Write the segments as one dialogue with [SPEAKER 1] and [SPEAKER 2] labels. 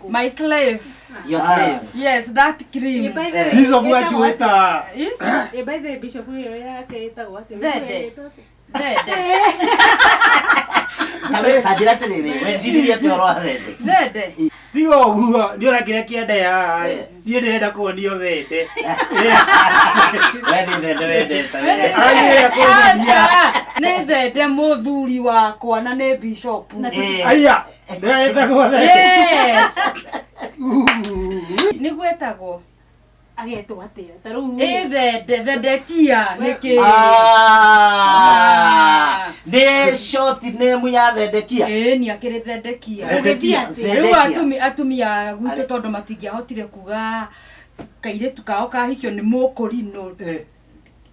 [SPEAKER 1] My slave.
[SPEAKER 2] Your slave.
[SPEAKER 1] Yes, that cream.
[SPEAKER 3] Bishop wachueta.
[SPEAKER 4] By the bishop yake itakuwa
[SPEAKER 2] Tajirate nini? Wewe toro
[SPEAKER 1] Thede.
[SPEAKER 3] Tigo huo ndio rakire kiende ya. Ni ndenda ko ndio thende.
[SPEAKER 2] Wewe thende wende.
[SPEAKER 1] Nĩ thende mũthuri wakwa na nĩ bishop.
[SPEAKER 3] Aya. Ndenda ko thende.
[SPEAKER 1] Yes. Nĩ gwetagwo
[SPEAKER 4] agetwo atia taru
[SPEAKER 1] Thedekia nĩkĩ
[SPEAKER 2] nĩ short name ya Thedekia
[SPEAKER 1] nĩ akĩrĩ Thedekia rĩu atumia gwitũ tondũ matingĩahotire kuga kairĩtu kao kahikio nĩ mũkũrinũ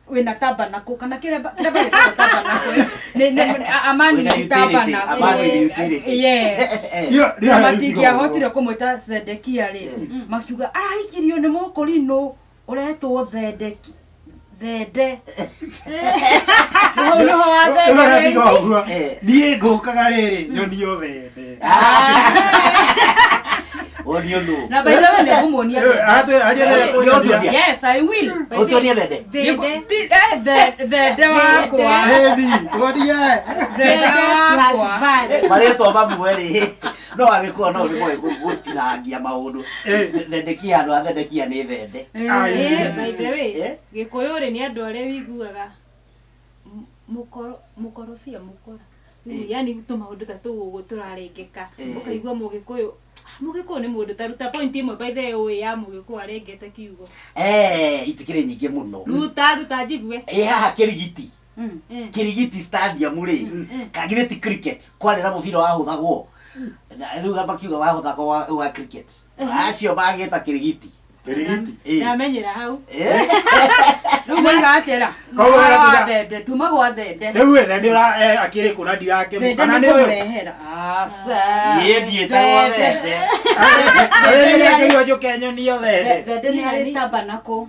[SPEAKER 1] wena tabanako kana kĩrĩa bari tabanako amani tabanako yes matingĩahotire kũmwĩta Thedekia rĩ makiuga arahikirio nĩ mũkũrinũ ũretwo Thedeki thede no wa thede
[SPEAKER 3] niĩ ngũkaga rĩrĩ nyonio thende
[SPEAKER 1] na by the way nĩ ngũmuonia yes I will
[SPEAKER 2] ũtuonie thende
[SPEAKER 1] thede wakwa thede wakwa
[SPEAKER 2] marĩtwa mamwe rĩ no agĩkorwo no nĩ gũtinangia maũndũ Thedekia andũ a Thedekia nĩ thende
[SPEAKER 4] by the way Gĩkũyũ rĩ nĩ andũ arĩa wiguaga mũkorofia mũkora yani tũmaũndũ ta tũgũgũ tũrarengeka ũkaigua Mũgĩkũyũ nĩ mũndũ taruta point imwe by the way ya Mũgĩkũyũ arengete kiugo
[SPEAKER 2] itikĩrĩ nyingĩ mũno
[SPEAKER 4] ruta njigue
[SPEAKER 2] haha Kĩrigiti stadium rĩ kagire ti cricket kwarĩ na mũbira wahũthagwo rĩu makiuga wahũthagwo wa cricket acio magĩta Kĩrigiti
[SPEAKER 4] namenyera hau
[SPEAKER 1] rĩu moiga atĩra thende tuma gwa thende
[SPEAKER 3] rĩu thende akĩrĩ kũna ndirakĩmũ kana nĩ
[SPEAKER 1] kũrehera
[SPEAKER 2] niĩ ndiĩtagwo thende
[SPEAKER 3] nĩ akĩrĩ njũke nyonio thende
[SPEAKER 1] thende nĩ arĩ tabanako